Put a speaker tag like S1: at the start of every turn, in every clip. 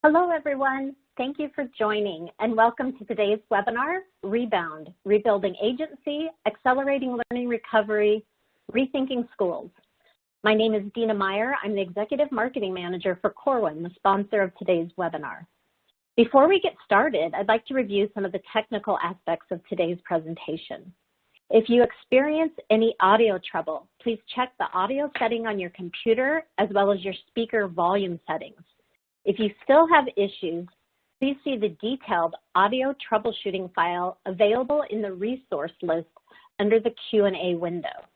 S1: Hello, everyone. Thank you for joining, and welcome to today's webinar, Rebound, Rebuilding Agency, Accelerating Learning Recovery, Rethinking Schools. My name is Dina Meyer. I'm the Executive Marketing Manager for Corwin, the sponsor of today's webinar. Before we get started, I'd like to review some of the technical aspects of today's presentation. If you experience any audio trouble, please check the audio setting on your computer as well as your speaker volume settings. If you still have issues, please see the detailed audio troubleshooting file available in the resource list under the Q&A window.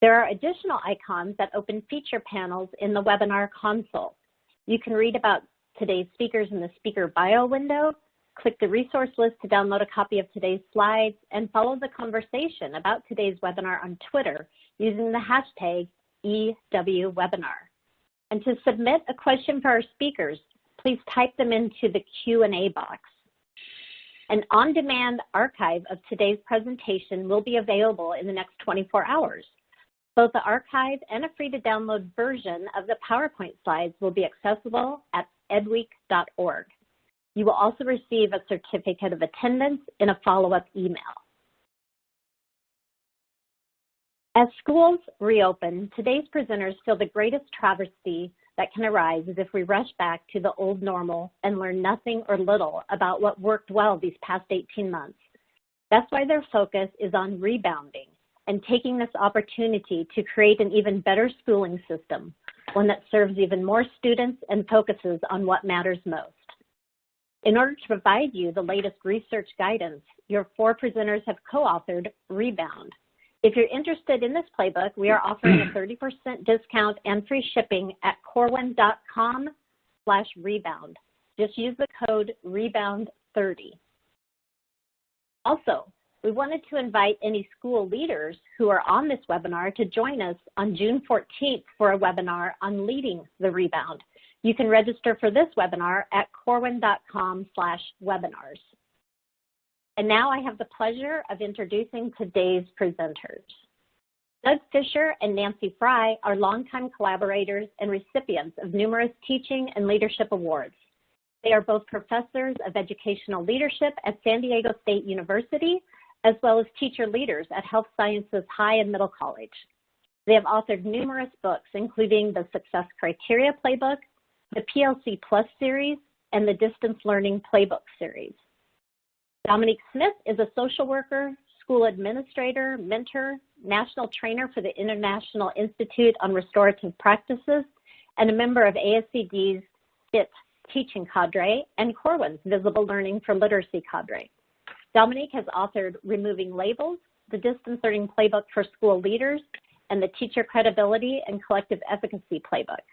S1: There are additional icons that open feature panels in the webinar console. You can read about today's speakers in the speaker bio window, click the resource list to download a copy of today's slides, and follow the conversation about today's webinar on Twitter using the hashtag EWWebinar. And to submit a question for our speakers, please type them into the Q&A box. An on-demand archive of today's presentation will be available in the next 24 hours. Both the archive and a free-to-download version of the PowerPoint slides will be accessible at edweek.org. You will also receive a certificate of attendance in a follow-up email. As schools reopen, today's presenters feel the greatest travesty that can arise is if we rush back to the old normal and learn nothing or little about what worked well these past 18 months. That's why their focus is on rebounding and taking this opportunity to create an even better schooling system, one that serves even more students and focuses on what matters most. In order to provide you the latest research guidance, your four presenters have co-authored Rebound. If you're interested in this playbook, we are offering a 30% discount and free shipping at corwin.com/rebound. Just use the code REBOUND30. Also, we wanted to invite any school leaders who are on this webinar to join us on June 14th for a webinar on leading the rebound. You can register for this webinar at corwin.com/webinars. And now I have the pleasure of introducing today's presenters. Doug Fisher and Nancy Frey are longtime collaborators and recipients of numerous teaching and leadership awards. They are both professors of educational leadership at San Diego State University, as well as teacher leaders at Health Sciences High and Middle College. They have authored numerous books, including the Success Criteria Playbook, the PLC Plus series, and the Distance Learning Playbook series. Dominique Smith is a social worker, school administrator, mentor, national trainer for the International Institute on Restorative Practices, and a member of ASCD's FIT teaching cadre and Corwin's Visible Learning for Literacy cadre. Dominique has authored Removing Labels, the Distance Learning Playbook for School Leaders, and the Teacher Credibility and Collective Efficacy Playbook.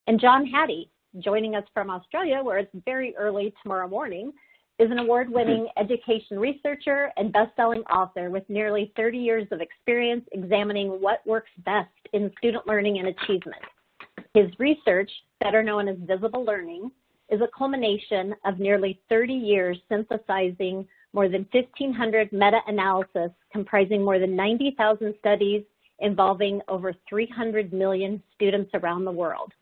S1: And John Hattie, joining us from Australia, where it's very early tomorrow morning, is an award-winning education researcher and best-selling author with nearly 30 years of experience examining what works best in student learning and achievement. His research, better known as visible learning, is a culmination of nearly 30 years synthesizing more than 1,500 meta-analysis comprising more than 90,000 studies involving over 300 million students around the world.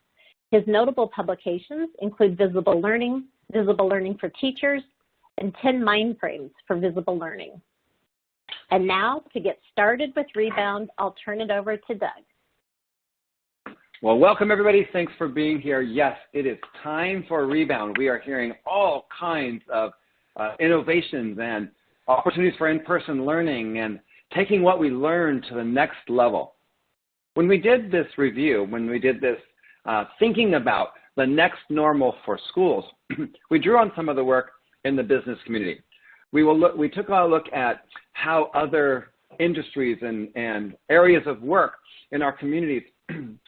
S1: His notable publications include Visible Learning for Teachers, and 10 mind frames for visible learning. And now, to get started with Rebound, I'll turn it over to Doug.
S2: Well, welcome everybody. Thanks for being here. Yes, it is time for Rebound. We are hearing all kinds of innovations and opportunities for in-person learning and taking what we learned to the next level. When we did this review, when we did this thinking about the next normal for schools, we drew on some of the work in the business community. We took a look at how other industries and areas of work in our communities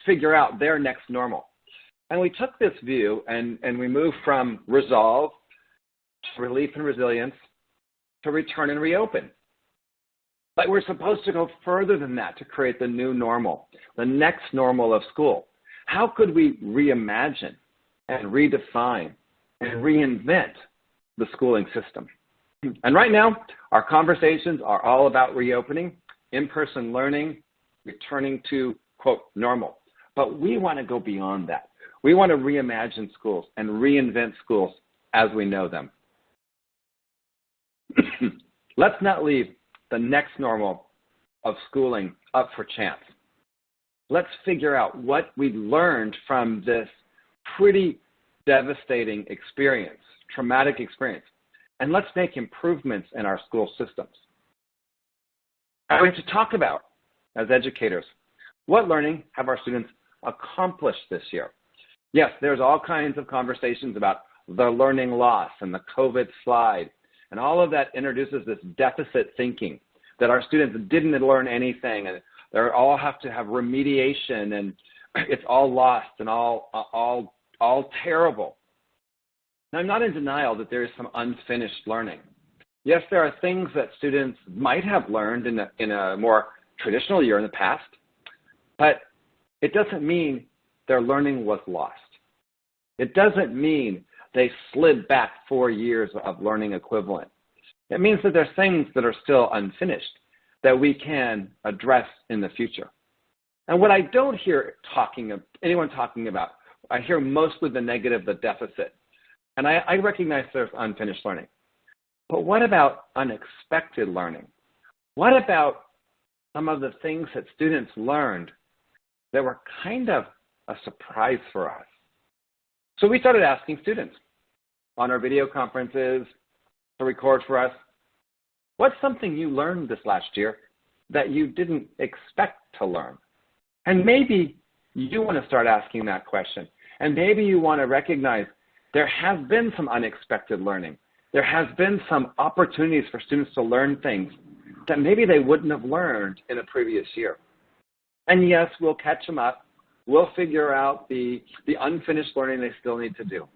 S2: figure out their next normal. And we took this view and we moved from resolve to relief and resilience to return and reopen. But we're supposed to go further than that to create the new normal, the next normal of school. How could we reimagine and redefine and reinvent the schooling system? And right now, our conversations are all about reopening, in-person learning, returning to, quote, normal. But we want to go beyond that. We want to reimagine schools and reinvent schools as we know them. Let's not leave the next normal of schooling up for chance. Let's figure out what we learned from this pretty devastating experience, traumatic experience, and let's make improvements in our school systems. We have to talk about, as educators, what learning have our students accomplished this year? Yes, there's all kinds of conversations about the learning loss and the COVID slide, and all of that introduces this deficit thinking that our students didn't learn anything, and they all have to have remediation, and it's all lost and all terrible. Now, I'm not in denial that there is some unfinished learning. Yes, there are things that students might have learned in a more traditional year in the past, but it doesn't mean their learning was lost. It doesn't mean they slid back 4 years of learning equivalent. It means that there's things that are still unfinished that we can address in the future. And what I don't hear anyone talking about, I hear mostly the negative, the deficit. And I recognize there's unfinished learning. But what about unexpected learning? What about some of the things that students learned that were kind of a surprise for us? So we started asking students on our video conferences to record for us, what's something you learned this last year that you didn't expect to learn? And maybe you want to start asking that question. And maybe you want to recognize there has been some unexpected learning. There has been some opportunities for students to learn things that maybe they wouldn't have learned in a previous year. And yes, we'll catch them up. We'll figure out the unfinished learning they still need to do.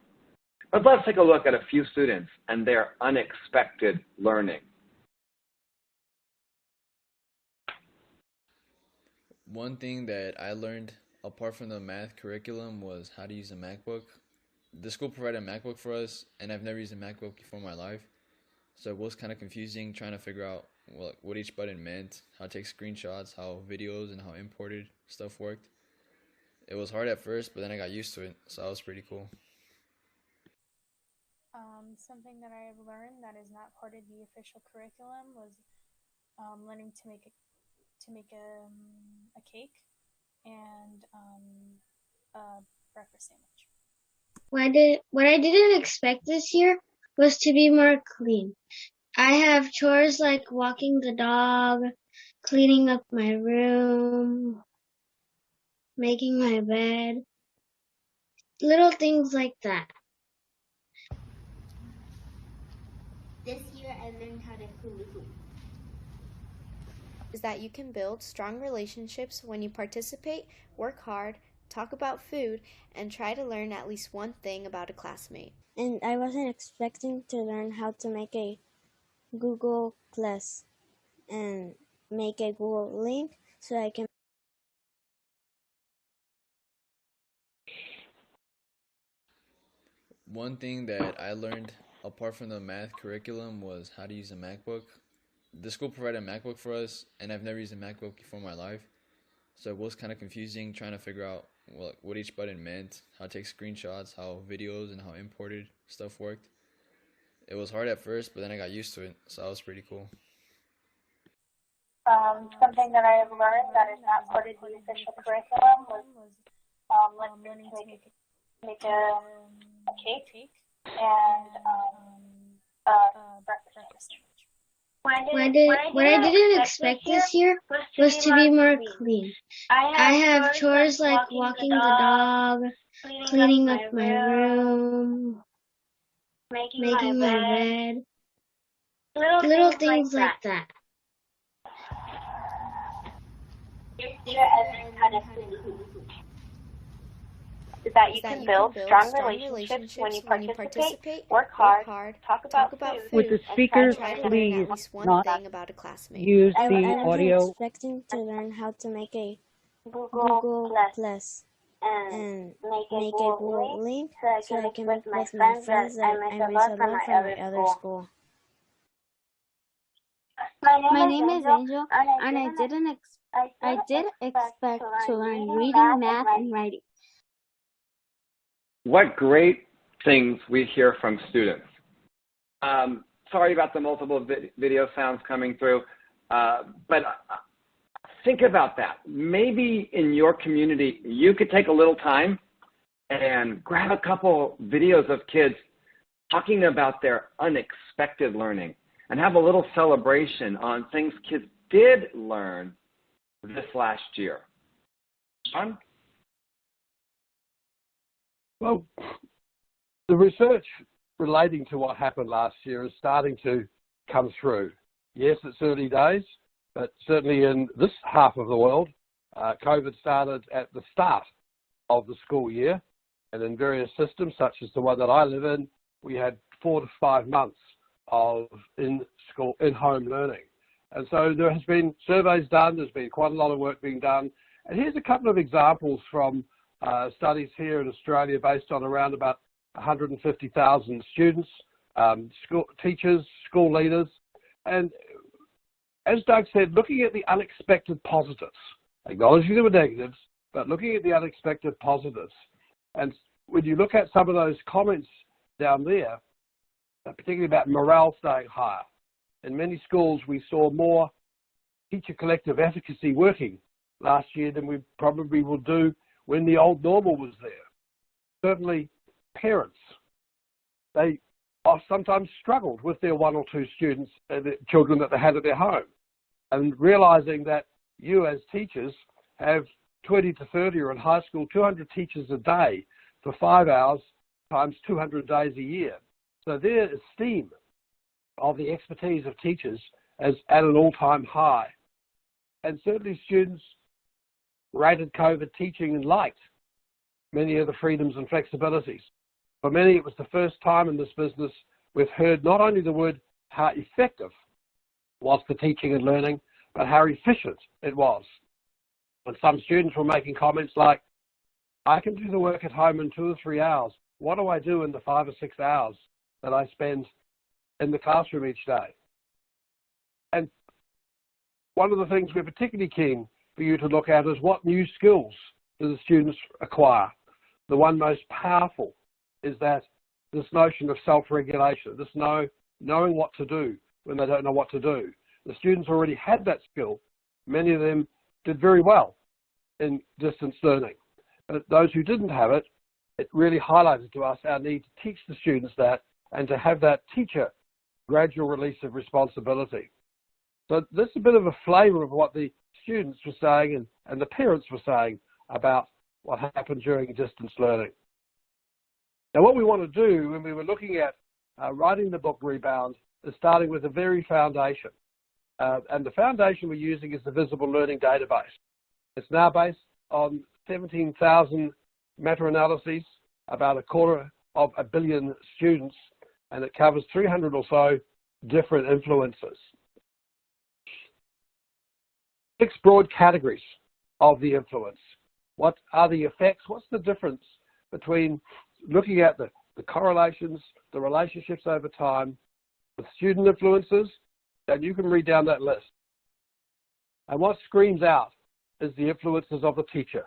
S2: But let's take a look at a few students and their unexpected learning.
S3: One thing that I learned apart from the math curriculum was how to use a MacBook. The school provided a MacBook for us, and I've never used a MacBook before in my life. So it was kind of confusing trying to figure out what each button meant, how to take screenshots, how videos and how imported stuff worked. It was hard at first, but then I got used to it, so that was pretty cool.
S4: Something that I've learned that is not part of the official curriculum was learning to make a cake and a breakfast sandwich.
S5: What I didn't expect this year was to be more clean. I have chores like walking the dog, cleaning up my room, making my bed, little things like that.
S6: This year I learned how to clean food.
S7: Is that you can build strong relationships when you participate, work hard, talk about food, and try to learn at least one thing about a classmate.
S8: And I wasn't expecting to learn how to make a Google Plus and make a Google link so I can.
S3: One thing that I learned apart from the math curriculum was how to use a MacBook. The school provided a MacBook for us, and I've never used a MacBook before in my life. So it was kind of confusing trying to figure out what each button meant, how to take screenshots, how videos and how imported stuff worked. It was hard at first, but then I got used to it, so that was pretty cool.
S4: Something that I have learned that is not part of the official curriculum was learning to make a cake and a breakfast sandwich.
S5: What I didn't expect this year was to be more clean. I have chores like walking the dog, cleaning up my room, making my bed, little things like that.
S6: This year I learned how to clean food. Is that you can build strong relationships when you participate, work hard, talk about food.
S9: Would the speakers please not use the audio?
S8: I wasn't expecting to learn how to make a Google Plus and make a Google link so I can make with my friends that I miss a lot from my other school.
S10: My name is Angel, and I did expect to learn reading, math, and writing.
S2: What great things we hear from students. Sorry about the multiple video sounds coming through, but think about that. Maybe in your community, you could take a little time and grab a couple videos of kids talking about their unexpected learning and have a little celebration on things kids did learn this last year. John?
S11: Well, the research relating to what happened last year is starting to come through. Yes, it's early days, but certainly in this half of the world, COVID started at the start of the school year, and in various systems, such as the one that I live in, we had 4 to 5 months of in-home learning. And so there has been surveys done, there's been quite a lot of work being done. And here's a couple of examples from studies here in Australia based on around about 150,000 students, school teachers, school leaders. And as Doug said, looking at the unexpected positives, acknowledging there were negatives, but looking at the unexpected positives. And when you look at some of those comments down there, particularly about morale staying higher, in many schools we saw more teacher collective efficacy working last year than we probably will do when the old normal was there. Certainly parents, they sometimes struggled with their 1 or 2 students, the children that they had at their home, and realizing that you as teachers have 20 to 30, or in high school 200 teachers a day for 5 hours times 200 days a year. So their esteem of the expertise of teachers is at an all-time high. And certainly students rated COVID teaching and liked many of the freedoms and flexibilities. For many, it was the first time in this business we've heard not only the word how effective was the teaching and learning, but how efficient it was. And some students were making comments like, I can do the work at home in 2 or 3 hours. What do I do in the 5 or 6 hours that I spend in the classroom each day? And one of the things we're particularly keen for you to look at is what new skills do the students acquire. The one most powerful is that this notion of self-regulation, this knowing what to do when they don't know what to do. The students already had that skill. Many of them did very well in distance learning. But those who didn't have it, it really highlighted to us our need to teach the students that and to have that teacher gradual release of responsibility. So this is a bit of a flavour of what the students were saying and the parents were saying about what happened during distance learning. Now what we want to do when we were looking at writing the book Rebound is starting with the very foundation. And the foundation we're using is the Visible Learning Database. It's now based on 17,000 meta-analyses, about 250 million students, and it covers 300 or so different influences. 6 broad categories of the influence. What are the effects? What's the difference between looking at the correlations, the relationships over time with student influences? And you can read down that list. And what screams out is the influences of the teacher,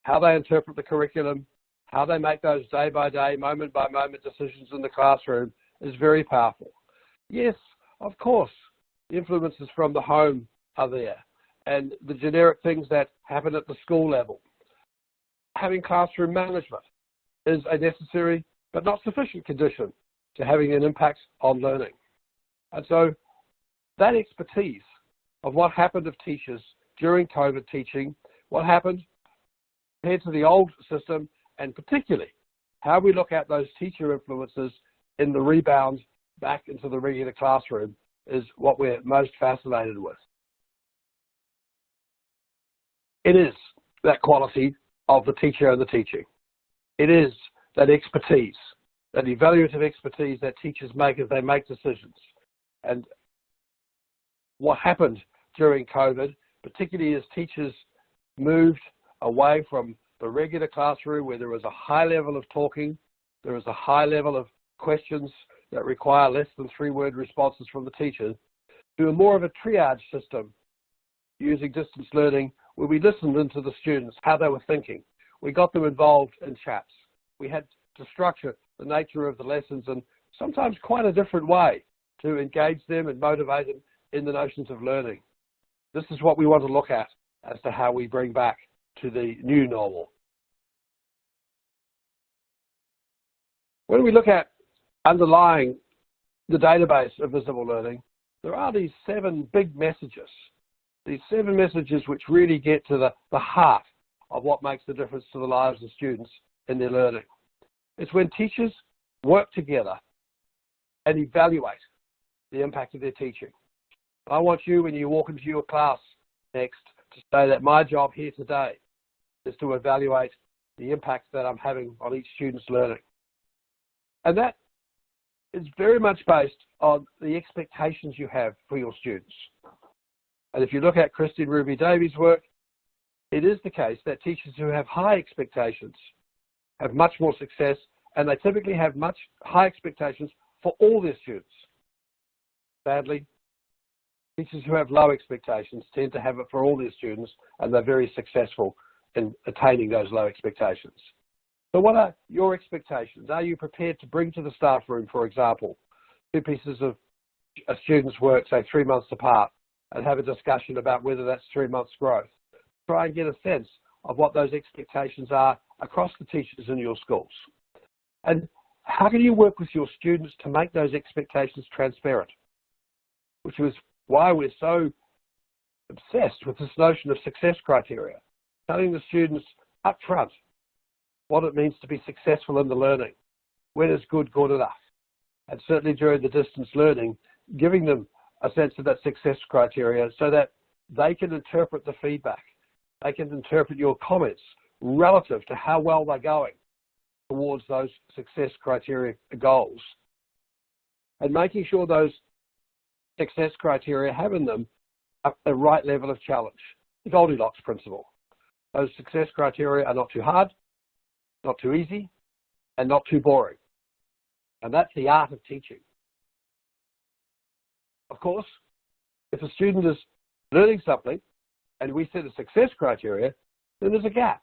S11: how they interpret the curriculum, how they make those day-by-day, moment-by-moment decisions in the classroom is very powerful. Yes, of course, the influences from the home are there, and the generic things that happen at the school level. Having classroom management is a necessary but not sufficient condition to having an impact on learning. And so that expertise of what happened of teachers during COVID teaching, what happened compared to the old system, and particularly how we look at those teacher influences in the rebound back into the regular classroom is what we're most fascinated with. It is that quality of the teacher and the teaching. It is that expertise, that evaluative expertise that teachers make as they make decisions. And what happened during COVID, particularly as teachers moved away from the regular classroom where there was a high level of talking, there was a high level of questions that require less than 3-word responses from the teachers, to a more of a triage system using distance learning where we listened into the students, how they were thinking. We got them involved in chats. We had to structure the nature of the lessons and sometimes quite a different way to engage them and motivate them in the notions of learning. This is what we want to look at as to how we bring back to the new normal. When we look at underlying the database of visible learning, there are these 7 big messages. These 7 messages which really get to the heart of what makes the difference to the lives of students in their learning. It's when teachers work together and evaluate the impact of their teaching. I want you, when you walk into your class next, to say that my job here today is to evaluate the impact that I'm having on each student's learning. And that is very much based on the expectations you have for your students. And if you look at Christine Ruby Davies' work, it is the case that teachers who have high expectations have much more success, and they typically have much high expectations for all their students. Sadly, teachers who have low expectations tend to have it for all their students, and they're very successful in attaining those low expectations. So what are your expectations? Are you prepared to bring to the staff room, for example, 2 pieces of a student's work, say 3 months apart, and have a discussion about whether that's 3 months' growth? Try and get a sense of what those expectations are across the teachers in your schools. And how can you work with your students to make those expectations transparent? Which is why we're so obsessed with this notion of success criteria, telling the students up front what it means to be successful in the learning. When is good enough? And certainly during the distance learning, giving them a sense of that success criteria so that they can interpret the feedback. They can interpret your comments relative to how well they're going towards those success criteria goals. And making sure those success criteria have in them the right level of challenge, the Goldilocks principle. Those success criteria are not too hard, not too easy, and not too boring. And that's the art of teaching. Of course, if a student is learning something and we set a success criteria, then there's a gap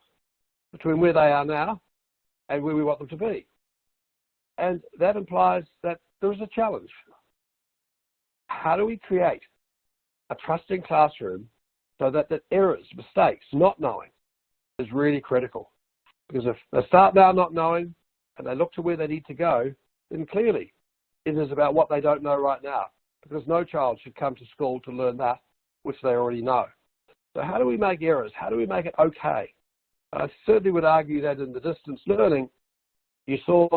S11: between where they are now and where we want them to be. And that implies that there is a challenge. How do we create a trusting classroom so that the errors, mistakes, not knowing is really critical? Because if they start now not knowing and they look to where they need to go, then clearly it is about what they don't know right now, because no child should come to school to learn that which they already know. So how do we make errors? How do we make it okay? I certainly would argue that in the distance learning, you saw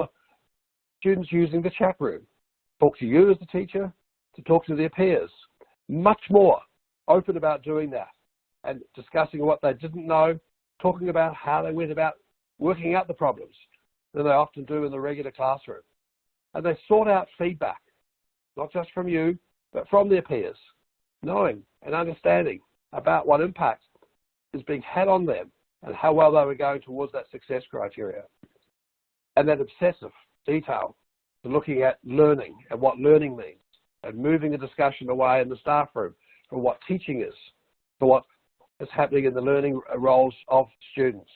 S11: students using the chat room, talk to you as the teacher, to talk to their peers, much more open about doing that and discussing what they didn't know, talking about how they went about working out the problems than they often do in the regular classroom. And they sought out feedback, not just from you, but from their peers, knowing and understanding about what impact is being had on them and how well they were going towards that success criteria. And that obsessive detail to looking at learning and what learning means and moving the discussion away in the staff room from what teaching is to what is happening in the learning roles of students.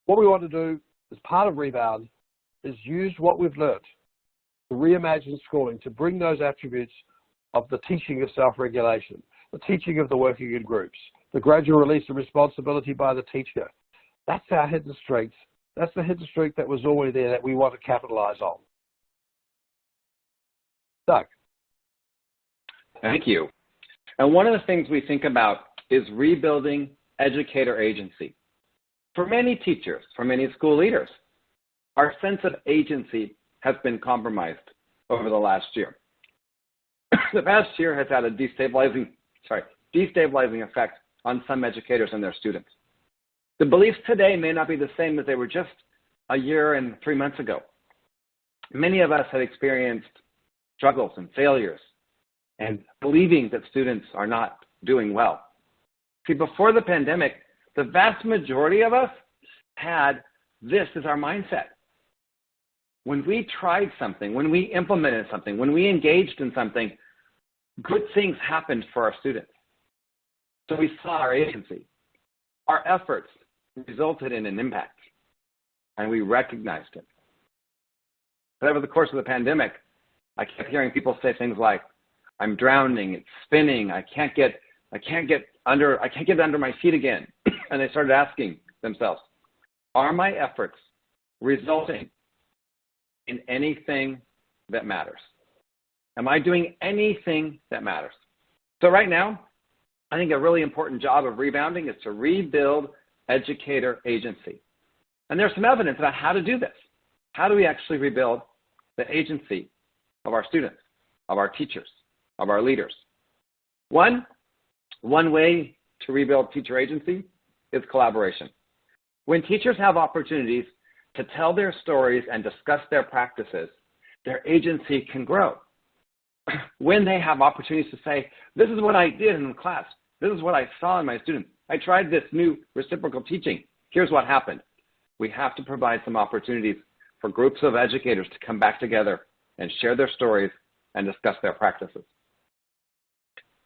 S11: What we want to do as part of Rebound is use what we've learned to reimagine schooling, to bring those attributes of the teaching of self-regulation, the teaching of the working in groups, the gradual release of responsibility by the teacher. That's our hidden strength. That's the hidden strength that was already there that we want to capitalize on. Doug.
S2: Thank you. And one of the things we think about is rebuilding educator agency. For many teachers, for many school leaders, our sense of agency has been compromised over the last year. The past year has had a destabilizing effect on some educators and their students. The beliefs today may not be the same as they were just a year and 3 months ago. Many of us have experienced struggles and failures and believing that students are not doing well. See, before the pandemic, the vast majority of us had this as our mindset. When we tried something, when we implemented something, when we engaged in something, good things happened for our students. So we saw our agency. Our efforts resulted in an impact. and we recognized it. But over the course of the pandemic, I kept hearing people say things like, I'm drowning, it's spinning, I can't get under my feet again. And they started asking themselves, are my efforts resulting in anything that matters? Am I doing anything that matters? So right now, I think a really important job of rebounding is to rebuild educator agency. And there's some evidence about how to do this. How do we actually rebuild the agency of our students, of our teachers, of our leaders? One way to rebuild teacher agency is collaboration. When teachers have opportunities to tell their stories and discuss their practices, their agency can grow. When they have opportunities to say, this is what I did in class, this is what I saw in my students, I tried this new reciprocal teaching, here's what happened. We have to provide some opportunities for groups of educators to come back together and share their stories and discuss their practices.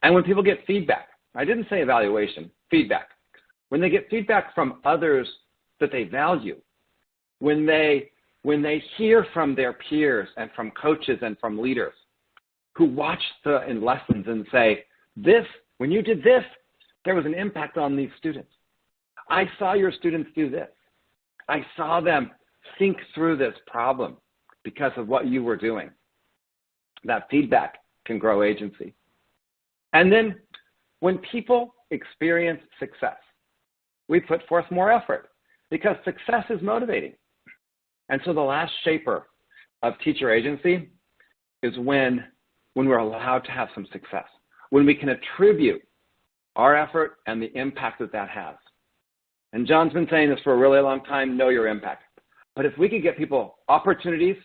S2: And when people get feedback, I didn't say evaluation, feedback. When they get feedback from others that they value, when they hear from their peers and from coaches and from leaders who watch the lessons and say, when you did this, there was an impact on these students. I saw your students do this. I saw them think through this problem because of what you were doing. That feedback can grow agency. And then when people experience success, we put forth more effort because success is motivating. And so the last shaper of teacher agency is when we're allowed to have some success, when we can attribute our effort and the impact that has. And John's been saying this for a really long time, know your impact. But if we could get people opportunities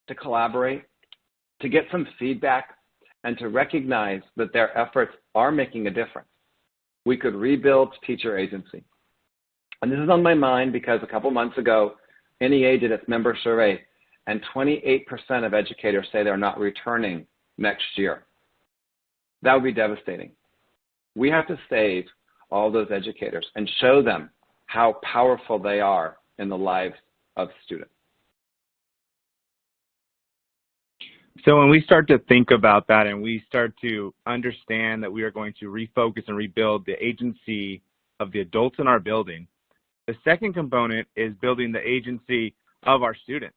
S2: to collaborate, to get some feedback, and to recognize that their efforts are making a difference, we could rebuild teacher agency. And this is on my mind because a couple months ago, NEA did its member survey, and 28% of educators say they're not returning next year. That would be devastating. We have to save all those educators and show them how powerful they are in the lives of students.
S12: So when we start to think about that and we start to understand that we are going to refocus and rebuild the agency of the adults in our building, the second component is building the agency of our students.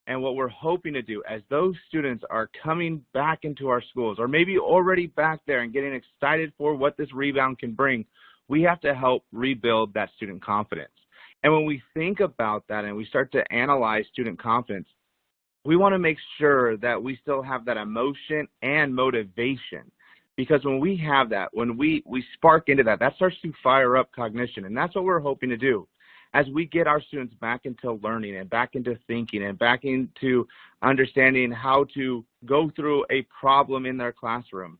S12: And what we're hoping to do as those students are coming back into our schools, or maybe already back there and getting excited for what this rebound can bring, we have to help rebuild that student confidence. And when we think about that and we start to analyze student confidence, we want to make sure that we still have that emotion and motivation. Because when we have that, when we spark into that, that starts to fire up cognition. And that's what we're hoping to do. As we get our students back into learning and back into thinking and back into understanding how to go through a problem in their classroom,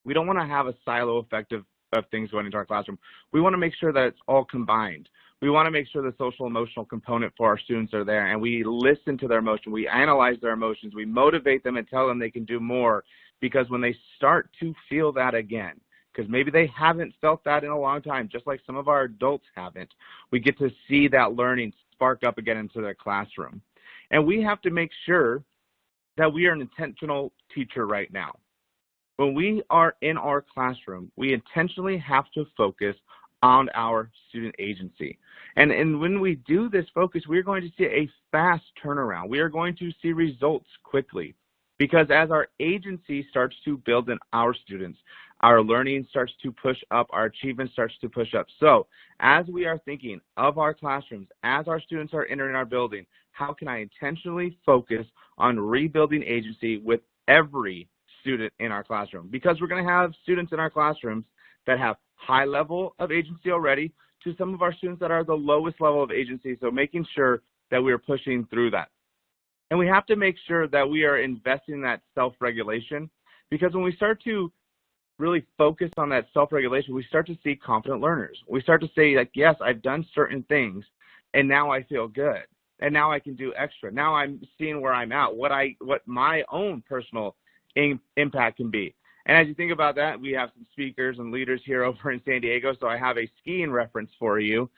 S12: we don't want to have a silo effect of things going into our classroom. We want to make sure that it's all combined. We want to make sure the social emotional component for our students are there, and we listen to their emotion. We analyze their emotions. We motivate them and tell them they can do more, because when they start to feel that again, because maybe they haven't felt that in a long time, just like some of our adults haven't, we get to see that learning spark up again into their classroom. And we have to make sure that we are an intentional teacher right now. When we are in our classroom, we intentionally have to focus on our student agency. And when we do this focus, we're going to see a fast turnaround. We are going to see results quickly, because as our agency starts to build in our students, our learning starts to push up, our achievement starts to push up. So as we are thinking of our classrooms, as our students are entering our building, how can I intentionally focus on rebuilding agency with every student in our classroom? Because we're going to have students in our classrooms that have high level of agency already to some of our students that are the lowest level of agency. So making sure that we are pushing through that. And we have to make sure that we are investing in that self-regulation, because when we start to really focus on that self-regulation, we start to see confident learners. We start to say, like, yes, I've done certain things and now I feel good. And now I can do extra. Now I'm seeing where I'm at, what my own personal impact can be. And as you think about that, we have some speakers and leaders here over in San Diego, so I have a skiing reference for you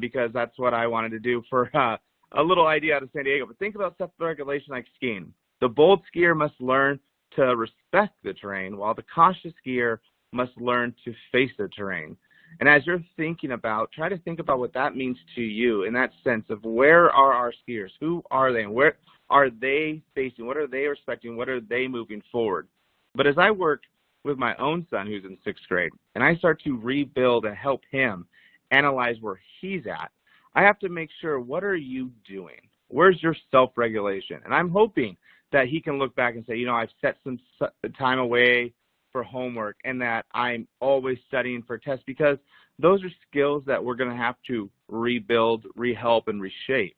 S12: because that's what I wanted to do for a little idea out of San Diego. But think about self-regulation like skiing. The bold skier must learn to respect the terrain, while the cautious skier must learn to face the terrain. And as you're thinking about, try to think about what that means to you in that sense of where are our skiers? Who are they? And where are they facing? What are they respecting? What are they moving forward? But as I work with my own son who's in 6th grade, and I start to rebuild and help him analyze where he's at, I have to make sure, what are you doing? Where's your self-regulation? And I'm hoping that he can look back and say, you know, I've set some time away for homework and that I'm always studying for tests, because those are skills that we're going to have to rebuild, rehelp, and reshape.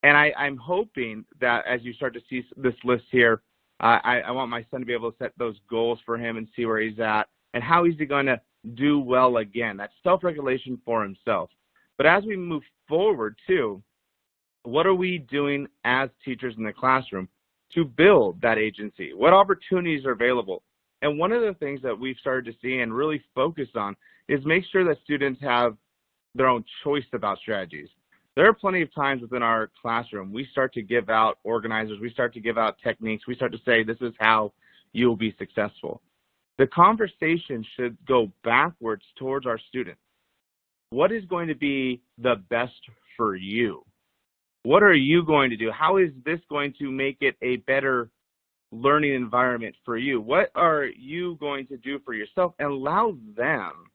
S12: And I'm hoping that as you start to see this list here, I want my son to be able to set those goals for him and see where he's at and how is he going to do well again. That's self-regulation for himself. But as we move forward too, what are we doing as teachers in the classroom to build that agency? What opportunities are available? And one of the things that we've started to see and really focus on is make sure that students have their own choice about strategies. There are plenty of times within our classroom, we start to give out organizers, we start to give out techniques, we start to say, this is how you'll be successful. The conversation should go backwards towards our students. What is going to be the best for you? What are you going to do? How is this going to make it a better learning environment for you? What are you going to do for yourself? And allow them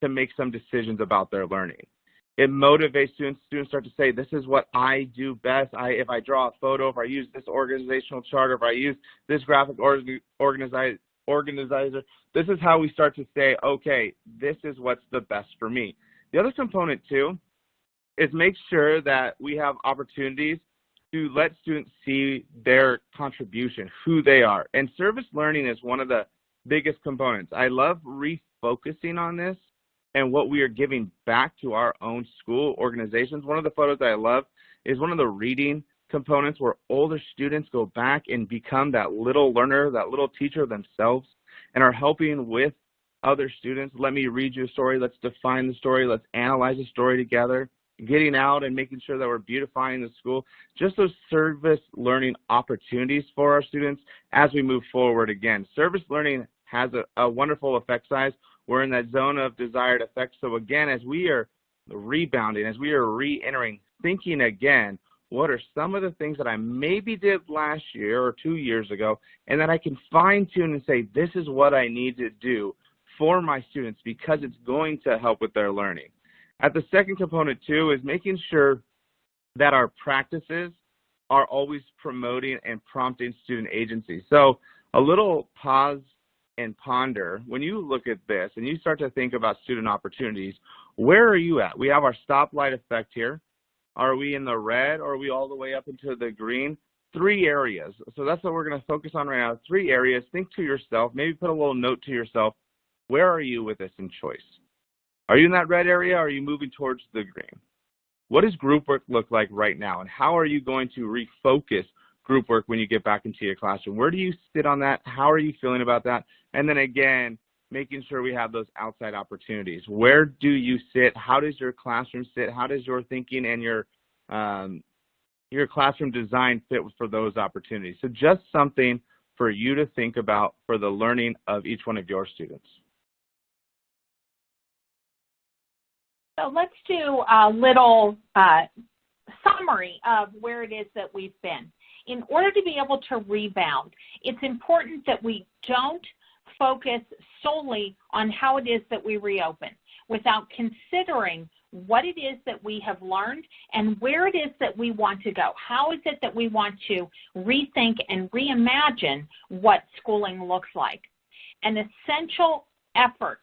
S12: to make some decisions about their learning. It motivates students. Students start to say, this is what I do best. If I draw a photo, if I use this organizational chart, if I use this graphic organizer, this is how we start to say, okay, this is what's the best for me. The other component too is make sure that we have opportunities to let students see their contribution, who they are. And service learning is one of the biggest components. I love refocusing on this and what we are giving back to our own school organizations. One of the photos that I love is one of the reading components where older students go back and become that little learner, that little teacher themselves, and are helping with other students. Let me read you a story. Let's define the story. Let's analyze the story together. Getting out and making sure that we're beautifying the school. Just those service learning opportunities for our students as we move forward. Again, service learning has a wonderful effect size. We're in that zone of desired effects. So again, as we are rebounding, as we are re-entering, thinking again, what are some of the things that I maybe did last year or 2 years ago, and that I can fine tune and say, this is what I need to do for my students because it's going to help with their learning. At the second component too is making sure that our practices are always promoting and prompting student agency. So a little pause and ponder. When you look at this and you start to think about student opportunities, where are you at? We have our stoplight effect here. Are we in the red or are we all the way up into the green? 3 areas. So that's what we're going to focus on right now. 3 areas. Think to yourself, maybe put a little note to yourself. Where are you with this in choice? Are you in that red area or are you moving towards the green? What does group work look like right now? And how are you going to refocus group work when you get back into your classroom? Where do you sit on that? How are you feeling about that? And then again, making sure we have those outside opportunities. Where do you sit? How does your classroom sit? How does your thinking and your classroom design fit for those opportunities? So just something for you to think about for the learning of each one of your students.
S13: So let's do a little summary of where it is that we've been. In order to be able to rebound, it's important that we don't focus solely on how it is that we reopen without considering what it is that we have learned and where it is that we want to go. How is it that we want to rethink and reimagine what schooling looks like? An essential effort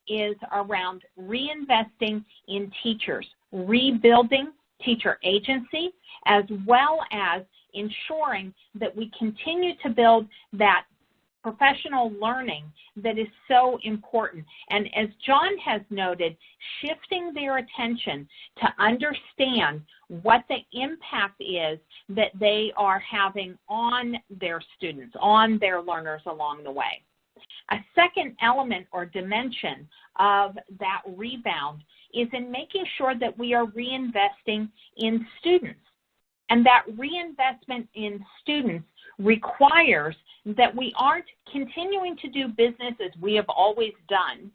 S13: is around reinvesting in teachers, rebuilding teacher agency, as well as ensuring that we continue to build that professional learning that is so important. And as John has noted, shifting their attention to understand what the impact is that they are having on their students, on their learners along the way. A second element or dimension of that rebound is in making sure that we are reinvesting in students. And that reinvestment in students requires that we aren't continuing to do business as we have always done,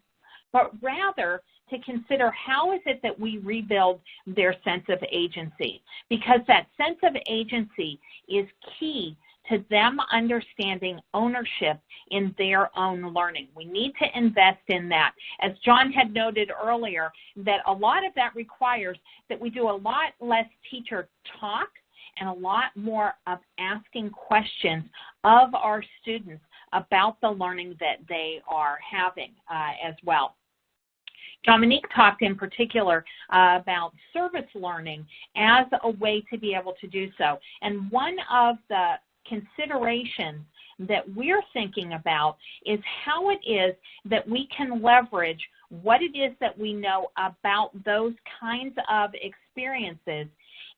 S13: but rather to consider how is it that we rebuild their sense of agency, because that sense of agency is key to them understanding ownership in their own learning. We need to invest in that. As John had noted earlier, that a lot of that requires that we do a lot less teacher talk and a lot more of asking questions of our students about the learning that they are having as well. Dominique talked in particular about service learning as a way to be able to do so. And one of the considerations that we're thinking about is how it is that we can leverage what it is that we know about those kinds of experiences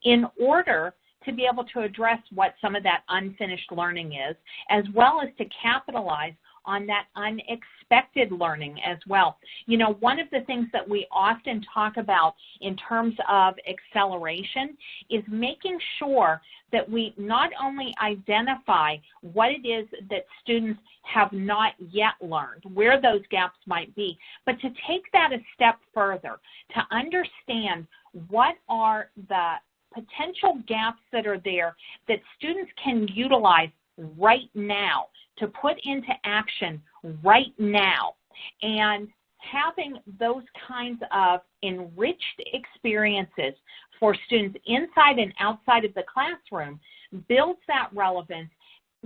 S13: in order to be able to address what some of that unfinished learning is, as well as to capitalize on that unexpected learning as well. You know, one of the things that we often talk about in terms of acceleration is making sure that we not only identify what it is that students have not yet learned, where those gaps might be, but to take that a step further, to understand what are the potential gaps that are there that students can utilize right now, to put into action right now, and having those kinds of enriched experiences for students inside and outside of the classroom builds that relevance,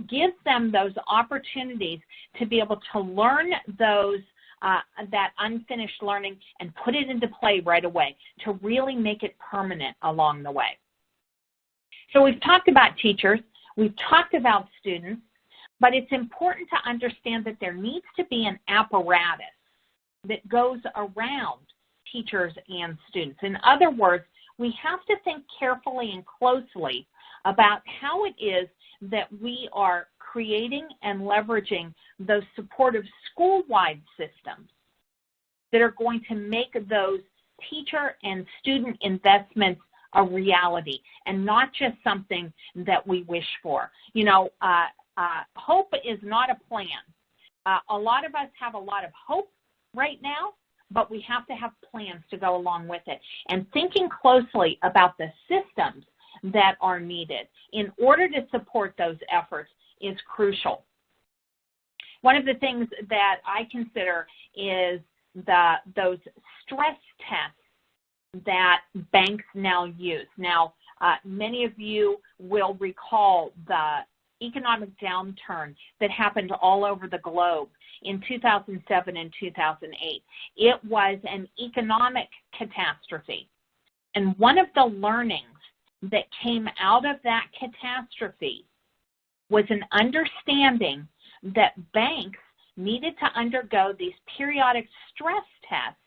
S13: gives them those opportunities to be able to learn those that unfinished learning and put it into play right away to really make it permanent along the way. So we've talked about teachers, we've talked about students, but it's important to understand that there needs to be an apparatus that goes around teachers and students. In other words, we have to think carefully and closely about how it is that we are creating and leveraging those supportive school-wide systems that are going to make those teacher and student investments a reality and not just something that we wish for. You know, hope is not a plan. A lot of us have a lot of hope right now, but we have to have plans to go along with it. And thinking closely about the systems that are needed in order to support those efforts is crucial. One of the things that I consider is those stress tests that banks now use. Now, many of you will recall the economic downturn that happened all over the globe in 2007 and 2008. It was an economic catastrophe. And one of the learnings that came out of that catastrophe was an understanding that banks needed to undergo these periodic stress tests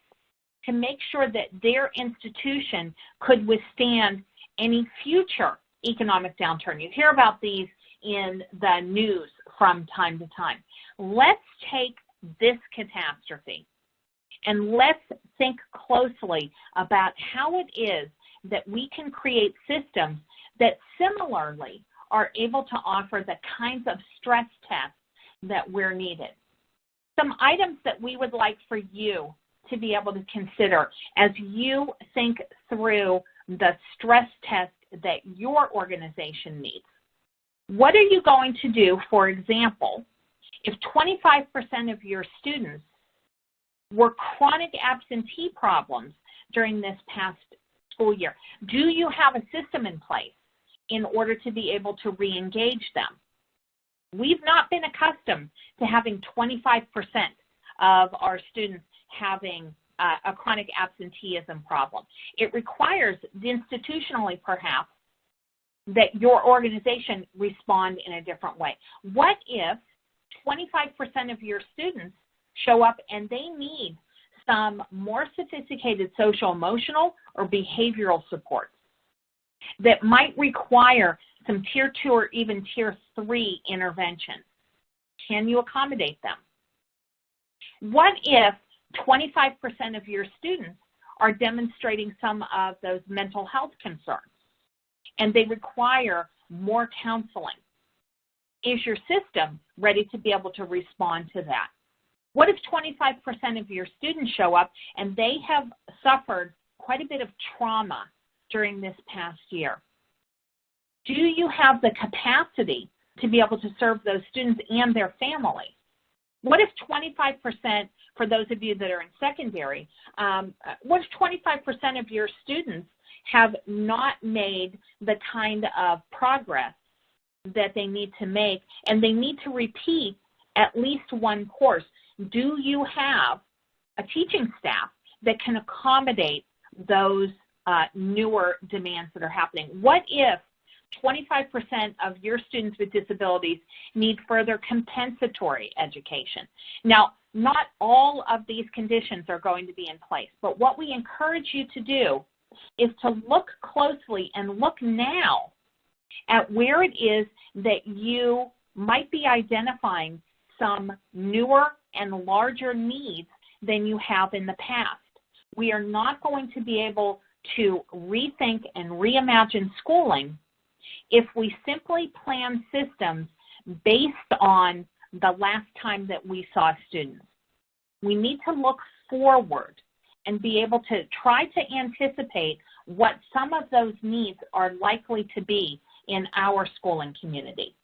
S13: to make sure that their institution could withstand any future economic downturn. You hear about these in the news from time to time. Let's take this catastrophe and let's think closely about how it is that we can create systems that similarly are able to offer the kinds of stress tests that we're needed. Some items that we would like for you to be able to consider as you think through the stress test that your organization needs. What are you going to do, for example, if 25% of your students were chronic absentee problems during this past school year? Do you have a system in place in order to be able to re-engage them? We've not been accustomed to having 25% of our students having a chronic absenteeism problem. It requires, institutionally perhaps, that your organization respond in a different way. What if 25% of your students show up and they need some more sophisticated social, emotional, or behavioral support that might require some Tier 2 or even Tier 3 intervention? Can you accommodate them? What if 25% of your students are demonstrating some of those mental health concerns and they require more counseling? Is your system ready to be able to respond to that? What if 25% of your students show up and they have suffered quite a bit of trauma during this past year? Do you have the capacity to be able to serve those students and their family? What if 25%, for those of you that are in secondary, what if 25% of your students have not made the kind of progress that they need to make, and they need to repeat at least one course? Do you have a teaching staff that can accommodate those newer demands that are happening? What if 25% of your students with disabilities need further compensatory education? Now, not all of these conditions are going to be in place, but what we encourage you to do is to look closely and look now at where it is that you might be identifying some newer and larger needs than you have in the past. We are not going to be able to rethink and reimagine schooling if we simply plan systems based on the last time that we saw students. We need to look forward and be able to try to anticipate what some of those needs are likely to be in our schooling community.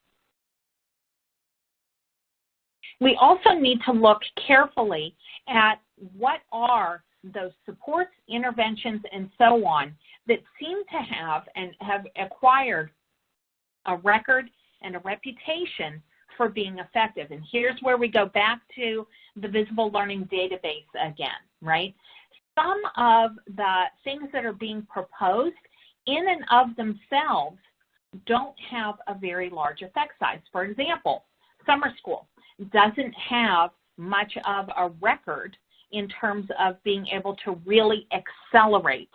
S13: We also need to look carefully at what are those supports, interventions, and so on that seem to have and have acquired a record and a reputation for being effective. And here's where we go back to the visible learning database again, right? Some of the things that are being proposed in and of themselves don't have a very large effect size. For example, summer school doesn't have much of a record in terms of being able to really accelerate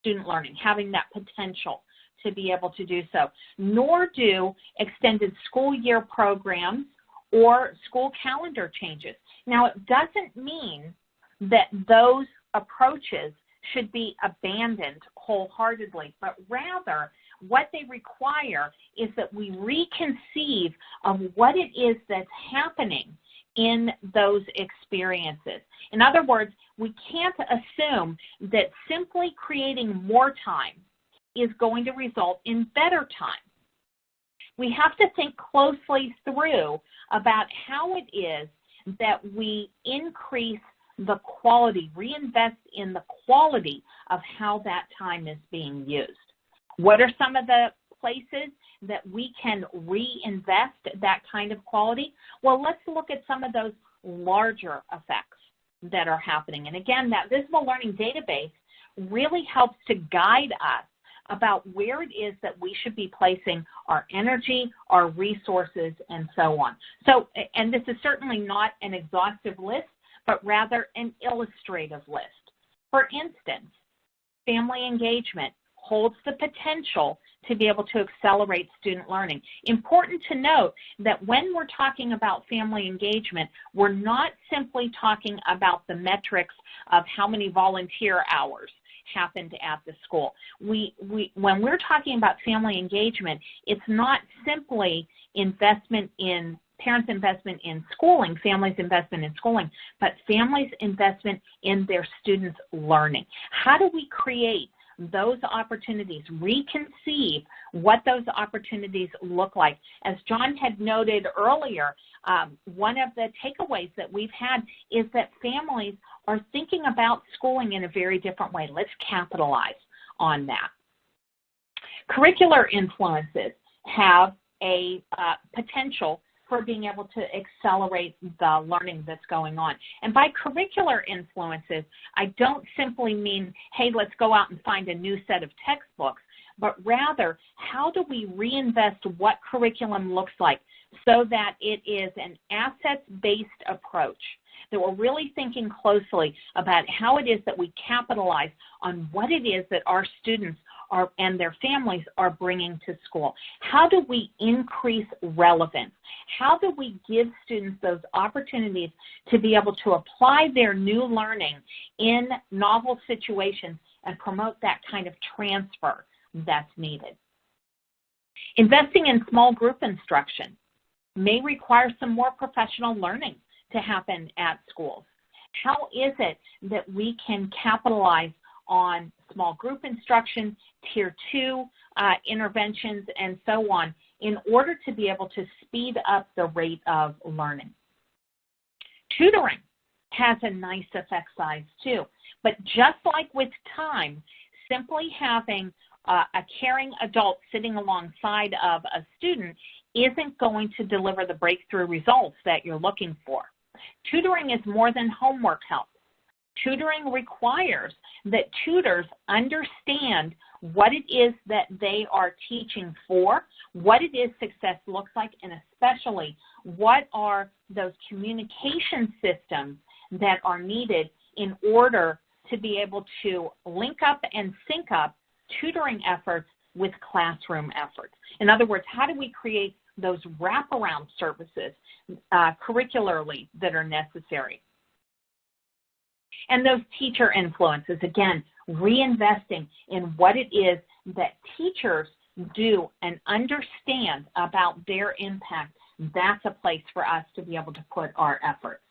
S13: student learning, having that potential to be able to do so, nor do extended school year programs or school calendar changes. Now, it doesn't mean that those approaches should be abandoned wholeheartedly, but rather what they require is that we reconceive of what it is that's happening in those experiences. In other words, we can't assume that simply creating more time is going to result in better time. We have to think closely through about how it is that we increase the quality, reinvest in the quality of how that time is being used. What are some of the places that we can reinvest that kind of quality? Well, let's look at some of those larger effects that are happening. And again, that visible learning database really helps to guide us about where it is that we should be placing our energy, our resources, and so on. So, and this is certainly not an exhaustive list, but rather an illustrative list. For instance, family engagement holds the potential to be able to accelerate student learning. Important to note that when we're talking about family engagement, we're not simply talking about the metrics of how many volunteer hours happened at the school. When we're talking about family engagement, it's not simply investment in parents' investment in schooling, families' investment in schooling, but families' investment in their students' learning. How do we create those opportunities, reconceive what those opportunities look like? As John had noted earlier, one of the takeaways that we've had is that families are thinking about schooling in a very different way. Let's capitalize on that. Curricular influences have a potential for being able to accelerate the learning that's going on. And by curricular influences, I don't simply mean, hey, let's go out and find a new set of textbooks, but rather, how do we reinvest what curriculum looks like so that it is an assets-based approach, that we're really thinking closely about how it is that we capitalize on what it is that our students and their families are bringing to school? How do we increase relevance? How do we give students those opportunities to be able to apply their new learning in novel situations and promote that kind of transfer that's needed? Investing in small group instruction may require some more professional learning to happen at schools. How is it that we can capitalize on small group instruction, Tier 2 interventions, and so on, in order to be able to speed up the rate of learning? Tutoring has a nice effect size too, but just like with time, simply having a caring adult sitting alongside of a student isn't going to deliver the breakthrough results that you're looking for. Tutoring is more than homework help. Tutoring requires that tutors understand what it is that they are teaching for, what it is success looks like, and especially what are those communication systems that are needed in order to be able to link up and sync up tutoring efforts with classroom efforts. In other words, how do we create those wraparound services curricularly that are necessary? And those teacher influences, again, reinvesting in what it is that teachers do and understand about their impact. That's a place for us to be able to put our efforts.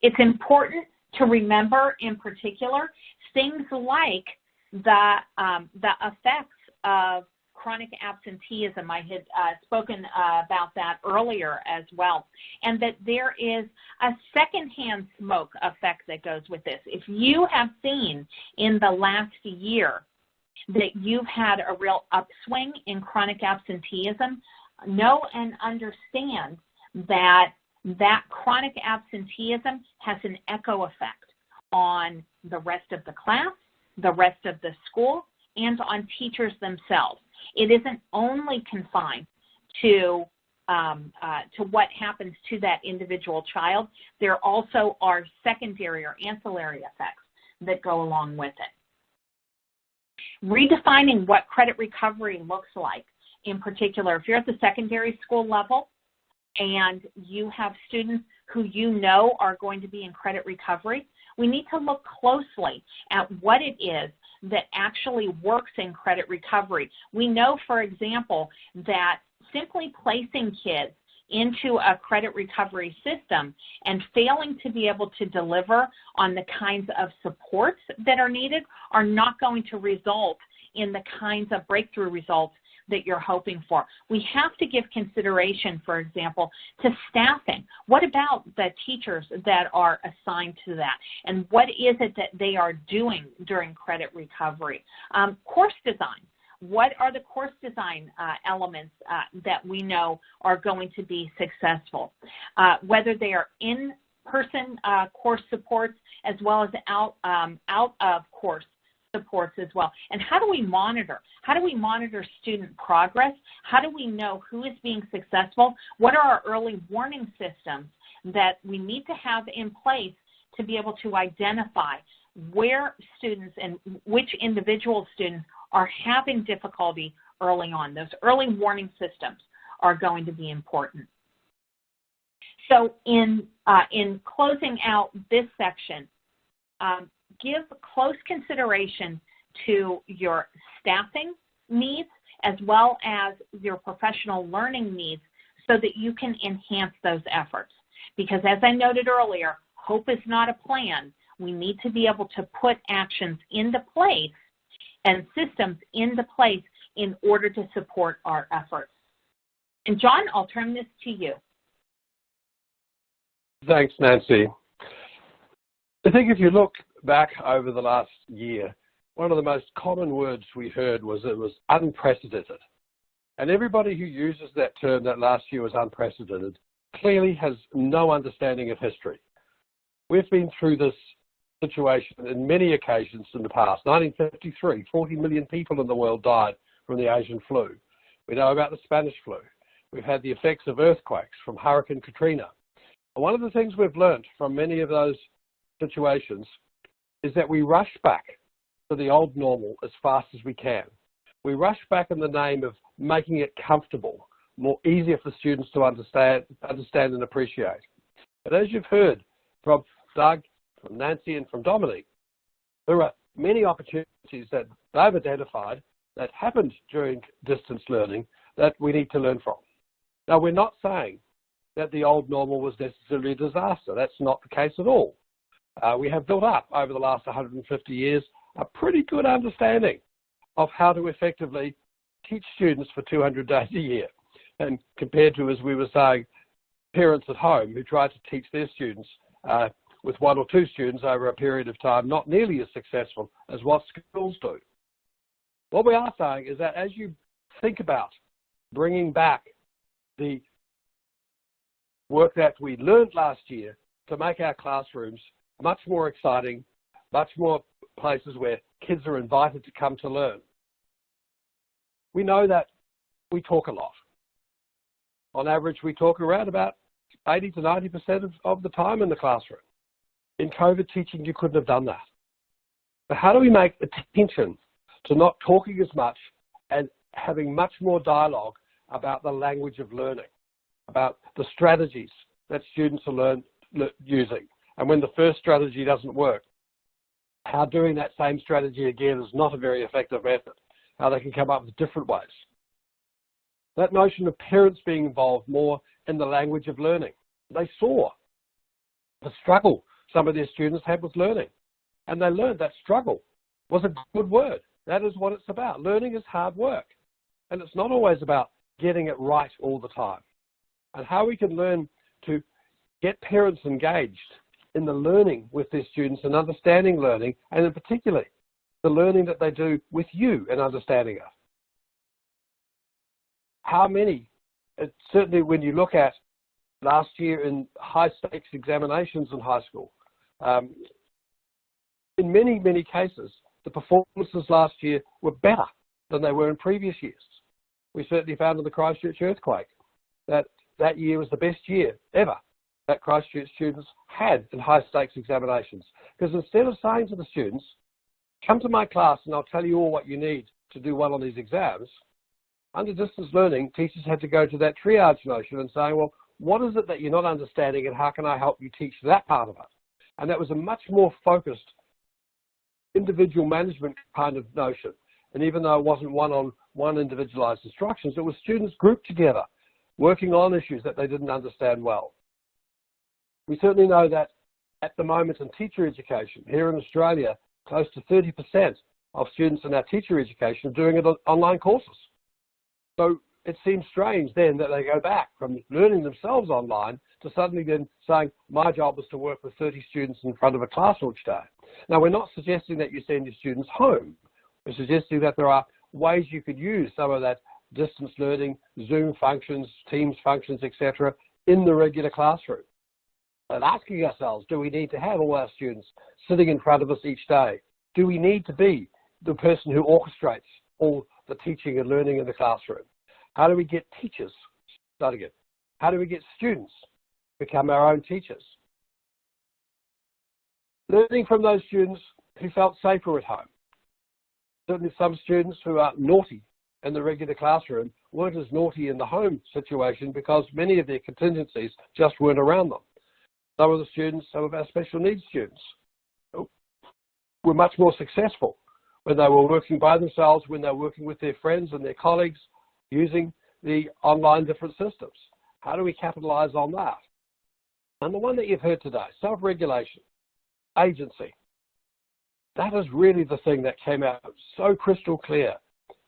S13: It's important to remember, in particular, things like the effects of chronic absenteeism. I had spoken about that earlier as well, and that there is a secondhand smoke effect that goes with this. If you have seen in the last year that you've had a real upswing in chronic absenteeism, know and understand that that chronic absenteeism has an echo effect on the rest of the class, the rest of the school, and on teachers themselves. It isn't only confined to what happens to that individual child. There also are secondary or ancillary effects that go along with it. Redefining what credit recovery looks like. In particular, if you're at the secondary school level and you have students who you know are going to be in credit recovery, we need to look closely at what it is that actually works in credit recovery. We know, for example, that simply placing kids into a credit recovery system and failing to be able to deliver on the kinds of supports that are needed are not going to result in the kinds of breakthrough results that you're hoping for. We have to give consideration, for example, to staffing. What about the teachers that are assigned to that? And what is it that they are doing during credit recovery? Course design. What are the course design elements that we know are going to be successful? Whether they are in-person course supports as well as out of course supports as well. And how do we monitor? How do we monitor student progress? How do we know who is being successful? What are our early warning systems that we need to have in place to be able to identify where students and which individual students are having difficulty early on? Those early warning systems are going to be important. So in closing out this section, give close consideration to your staffing needs as well as your professional learning needs so that you can enhance those efforts. Because as I noted earlier, hope is not a plan. We need to be able to put actions into place and systems into place in order to support our efforts. And John, I'll turn this to you.
S11: Thanks, Nancy. I think if you look back over the last year, one of the most common words we heard was it was unprecedented. And everybody who uses that term that last year was unprecedented clearly has no understanding of history. We've been through this situation in many occasions in the past. 1953, 40 million people in the world died from the Asian flu. We know about the Spanish flu. We've had the effects of earthquakes from Hurricane Katrina. And one of the things we've learned from many of those situations is that we rush back to the old normal as fast as we can. We rush back in the name of making it comfortable, more easier for students to understand and appreciate. But as you've heard from Doug, from Nancy, and from Dominique, there are many opportunities that they've identified that happened during distance learning that we need to learn from. Now, we're not saying that the old normal was necessarily a disaster. That's not the case at all. We have built up over the last 150 years a pretty good understanding of how to effectively teach students for 200 days a year. And compared to, as we were saying, parents at home who try to teach their students with 1 or 2 students over a period of time, not nearly as successful as what schools do. What we are saying is that as you think about bringing back the work that we learned last year to make our classrooms much more exciting, much more places where kids are invited to come to learn, we know that we talk a lot. On average, we talk around about 80 to 90% of the time in the classroom. In COVID teaching, you couldn't have done that. But how do we make attention to not talking as much and having much more dialogue about the language of learning, about the strategies that students are using? And when the first strategy doesn't work, how doing that same strategy again is not a very effective method, how they can come up with different ways. That notion of parents being involved more in the language of learning. They saw the struggle some of their students had with learning, and they learned that struggle was a good word. That is what it's about. Learning is hard work, and it's not always about getting it right all the time. And how we can learn to get parents engaged in the learning with their students and understanding learning, and in particular, the learning that they do with you and understanding it. How many, certainly when you look at last year in high stakes examinations in high school, in many, many cases, the performances last year were better than they were in previous years. We certainly found in the Christchurch earthquake that that year was the best year ever that Christchurch students had in high stakes examinations. Because instead of saying to the students, come to my class and I'll tell you all what you need to do well on these exams, under distance learning, teachers had to go to that triage notion and saying, well, what is it that you're not understanding and how can I help you teach that part of it? And that was a much more focused individual management kind of notion. And even though it wasn't one-on-one individualized instructions, it was students grouped together, working on issues that they didn't understand well. We certainly know that at the moment in teacher education, here in Australia, close to 30% of students in our teacher education are doing it on online courses. So it seems strange then that they go back from learning themselves online to suddenly then saying, my job is to work with 30 students in front of a class each day. Now, we're not suggesting that you send your students home. We're suggesting that there are ways you could use some of that distance learning, Zoom functions, Teams functions, etc., in the regular classroom. And asking ourselves, do we need to have all our students sitting in front of us each day? Do we need to be the person who orchestrates all the teaching and learning in the classroom? How do we get teachers starting it? How do we get students become our own teachers? Learning from those students who felt safer at home. Certainly some students who are naughty in the regular classroom weren't as naughty in the home situation because many of their contingencies just weren't around them. Some of the students, some of our special needs students, were much more successful when they were working by themselves, when they were working with their friends and their colleagues, using the online different systems. How do we capitalize on that? And the one that you've heard today, self-regulation, agency. That is really the thing that came out so crystal clear.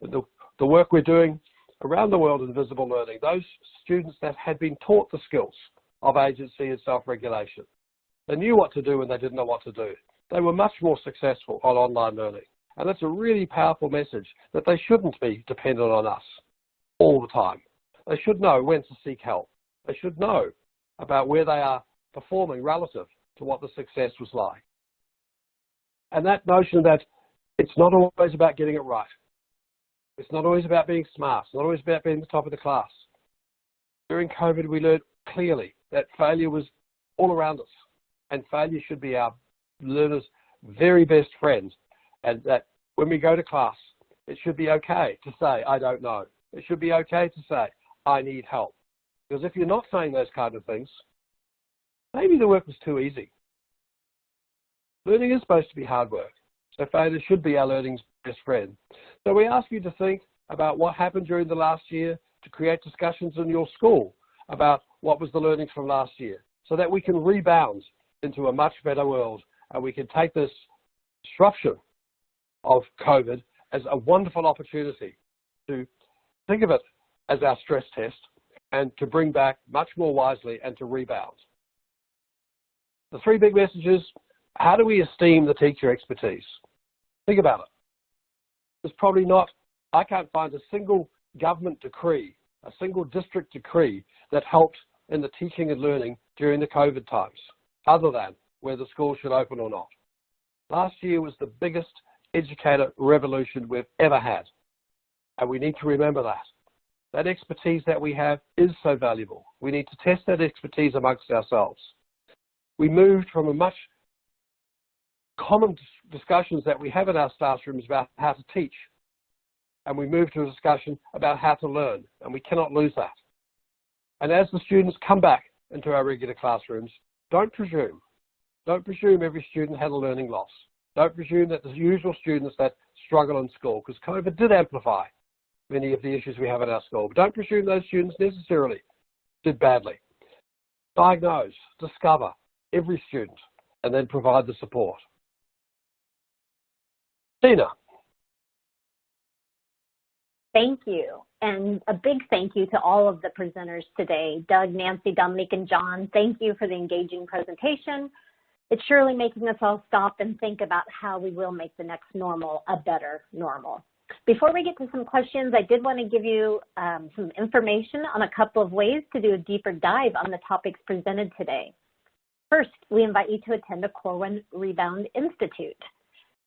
S11: The work we're doing around the world in visible learning, those students that had been taught the skills of agency and self-regulation. They knew what to do when they didn't know what to do. They were much more successful on online learning. And that's a really powerful message that they shouldn't be dependent on us all the time. They should know when to seek help. They should know about where they are performing relative to what the success was like. And that notion that it's not always about getting it right. It's not always about being smart. It's not always about being the top of the class. During COVID, we learned clearly that failure was all around us, and failure should be our learners' very best friend, and that when we go to class, it should be okay to say, I don't know. It should be okay to say, I need help. Because if you're not saying those kind of things, maybe the work was too easy. Learning is supposed to be hard work, so failure should be our learning's best friend. So we ask you to think about what happened during the last year, to create discussions in your school about what was the learnings from last year, so that we can rebound into a much better world and we can take this disruption of COVID as a wonderful opportunity to think of it as our stress test and to bring back much more wisely and to rebound. The three big messages: how do we esteem the teacher expertise? Think about it. There's probably not, I can't find a single government decree, a single district decree that helped in the teaching and learning during the COVID times, other than whether schools should open or not. Last year was the biggest educator revolution we've ever had, and we need to remember that. That expertise that we have is so valuable. We need to test that expertise amongst ourselves. We moved from a much common discussions that we have in our classrooms about how to teach, and we moved to a discussion about how to learn, and we cannot lose that. And as the students come back into our regular classrooms, don't presume every student had a learning loss. Don't presume that the usual students that struggle in school, because COVID did amplify many of the issues we have in our school, but don't presume those students necessarily did badly. Diagnose, discover every student, and then provide the support. Tina.
S1: Thank you. And a big thank you to all of the presenters today. Doug, Nancy, Dominique, and John, thank you for the engaging presentation. It's surely making us all stop and think about how we will make the next normal a better normal. Before we get to some questions, I did want to give you some information on a couple of ways to do a deeper dive on the topics presented today. First, we invite you to attend the Corwin Rebound Institute.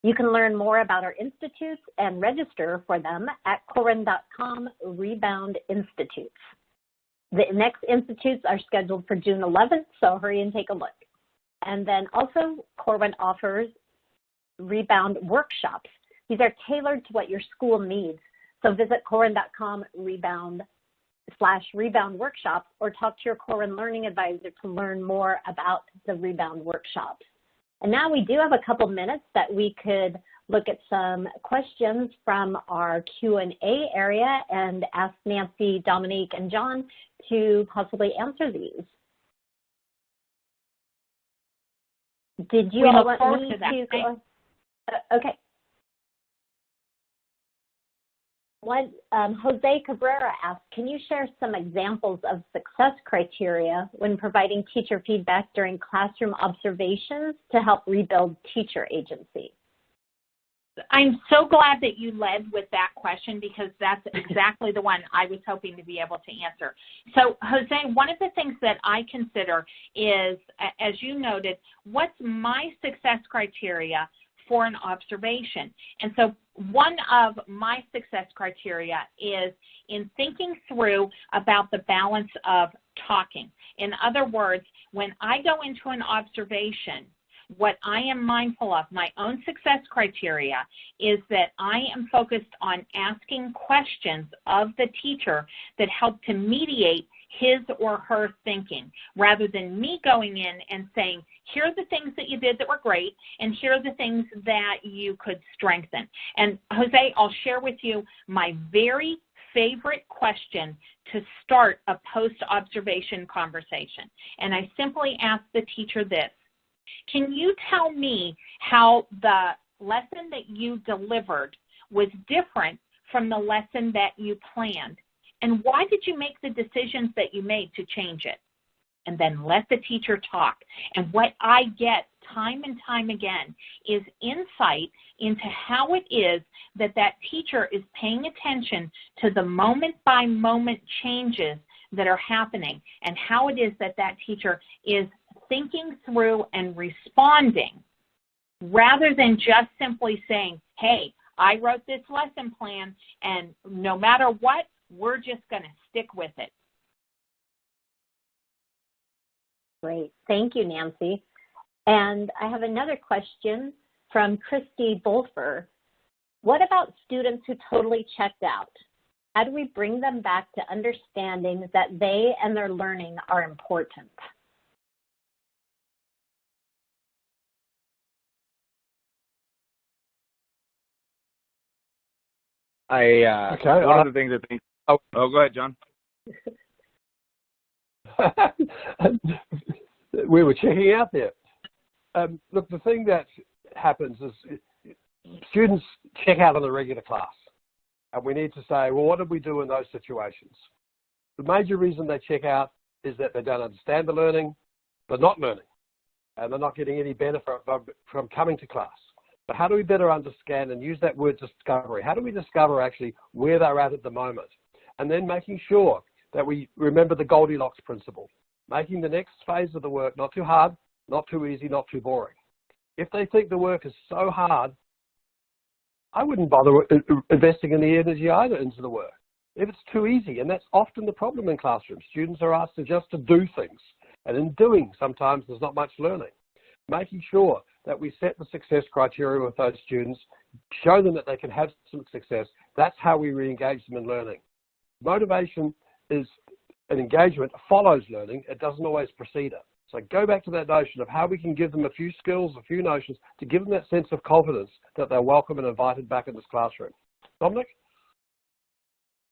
S1: You can learn more about our institutes and register for them at corwin.com Rebound Institutes. The next institutes are scheduled for June 11th, so hurry and take a look. And then also, Corwin offers Rebound workshops. These are tailored to what your school needs. So visit corwin.com Rebound workshops or talk to your Corwin Learning Advisor to learn more about the Rebound workshops. And now we do have a couple minutes that we could look at some questions from our Q&A area and ask Nancy, Dominique, and John to possibly answer these. Did you all want me to go? Okay. Jose Cabrera asked, can you share some examples of success criteria when providing teacher feedback during classroom observations to help rebuild teacher agency?
S13: I'm so glad that you led with that question, because that's exactly the one I was hoping to be able to answer. So, Jose, one of the things that I consider is, as you noted, what's my success criteria for an observation? And so one of my success criteria is in thinking through about the balance of talking. In other words, when I go into an observation, what I am mindful of, my own success criteria, is that I am focused on asking questions of the teacher that help to mediate his or her thinking, rather than me going in and saying, here are the things that you did that were great, and here are the things that you could strengthen. And Jose, I'll share with you my very favorite question to start a post-observation conversation. And I simply ask the teacher this: can you tell me how the lesson that you delivered was different from the lesson that you planned? And why did you make the decisions that you made to change it? And then let the teacher talk. And what I get time and time again is insight into how it is that that teacher is paying attention to the moment-by-moment changes that are happening, and how it is that that teacher is thinking through and responding, rather than just simply saying, hey, I wrote this lesson plan, and no matter what, we're just going to stick with it.
S1: Great. Thank you, Nancy. And I have another question from Christy Bolfer. What about students who totally checked out? How do we bring them back to understanding that they and their learning are important?
S12: One of the things I think. Oh, go ahead, John.
S11: We were checking out there. Look, the thing that happens is students check out of the regular class. And we need to say, well, what did we do in those situations? The major reason they check out is that they don't understand the learning, they're not learning, and they're not getting any benefit from coming to class. But how do we better understand and use that word discovery? How do we discover actually where they're at the moment? And then making sure that we remember the Goldilocks principle, making the next phase of the work not too hard, not too easy, not too boring. If they think the work is so hard, I wouldn't bother investing any energy either into the work. If it's too easy, and that's often the problem in classrooms, students are asked just to do things. And in doing, sometimes there's not much learning. Making sure that we set the success criteria with those students, show them that they can have some success. That's how we re-engage them in learning. Motivation is an engagement, follows learning. It doesn't always precede it. So go back to that notion of how we can give them a few skills, a few notions to give them that sense of confidence that they're welcome and invited back in this classroom. Dominic?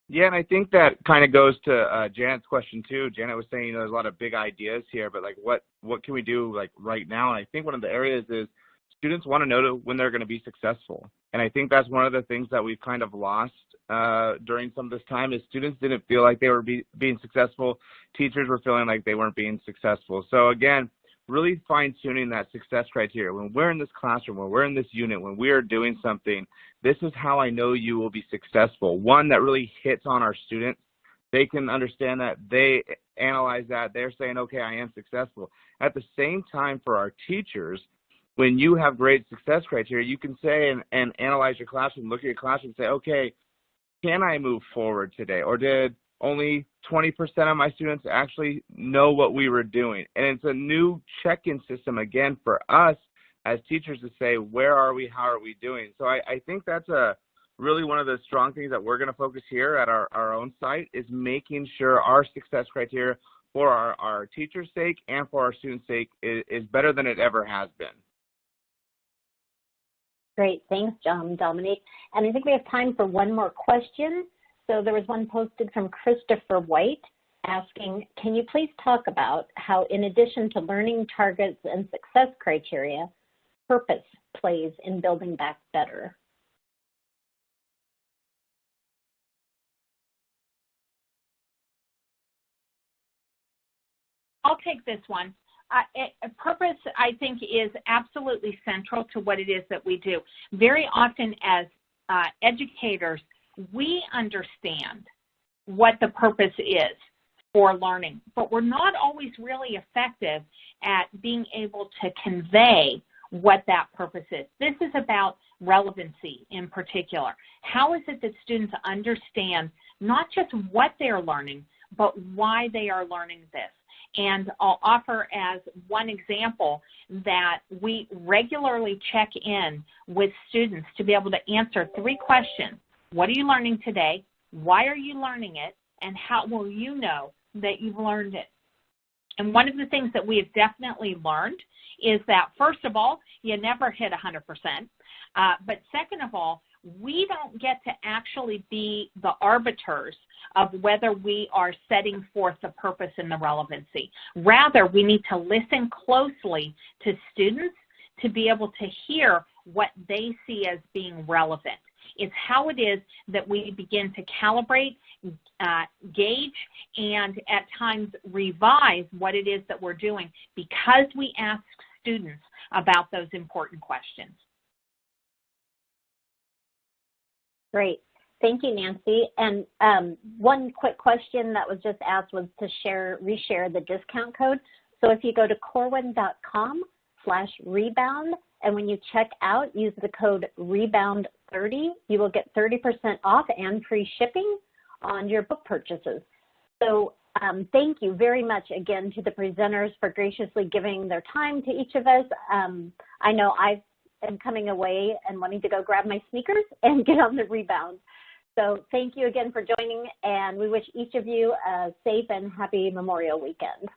S12: Yeah, and I think that kind of goes to Janet's question too. Janet was saying, there's a lot of big ideas here, but like what can we do like right now? And I think one of the areas is students want to know when they're going to be successful. And I think that's one of the things that we've kind of lost during some of this time is students didn't feel like they were being successful. Teachers were feeling like they weren't being successful. So again, really fine-tuning that success criteria. When we're in this classroom, when we're in this unit, when we are doing something, this is how I know you will be successful. One that really hits on our students. They can understand that, they analyze that, they're saying, okay, I am successful. At the same time, for our teachers, when you have great success criteria, you can say and analyze your classroom, look at your classroom and say, okay, can I move forward today? Or did only 20% of my students actually know what we were doing? And it's a new check-in system, again, for us as teachers to say, where are we, how are we doing? So I think that's really one of the strong things that we're going to focus here at our own site is making sure our success criteria for our teachers' sake and for our students' sake is better than it ever has been.
S1: Great, thanks, John, Dominique. And I think we have time for one more question. So there was one posted from Christopher White asking, can you please talk about how, in addition to learning targets and success criteria, purpose plays in building back better?
S13: I'll take this one. Purpose, I think, is absolutely central to what it is that we do. Very often as educators, we understand what the purpose is for learning, but we're not always really effective at being able to convey what that purpose is. This is about relevancy in particular. How is it that students understand not just what they're learning, but why they are learning this? And I'll offer as one example that we regularly check in with students to be able to answer 3 questions. What are you learning today? Why are you learning it? And how will you know that you've learned it? And one of the things that we have definitely learned is that, first of all, you never hit 100%. But second of all, we don't get to actually be the arbiters of whether we are setting forth the purpose and the relevancy. Rather, we need to listen closely to students to be able to hear what they see as being relevant. It's how it is that we begin to calibrate, gauge, and at times revise what it is that we're doing because we ask students about those important questions.
S1: Great. Thank you, Nancy. And one quick question that was just asked was to reshare the discount code. So if you go to corwin.com/rebound, and when you check out, use the code rebound30, you will get 30% off and free shipping on your book purchases. So thank you very much again to the presenters for graciously giving their time to each of us. I know I've am coming away and wanting to go grab my sneakers and get on the rebound. So thank you again for joining, and we wish each of you a safe and happy Memorial Weekend.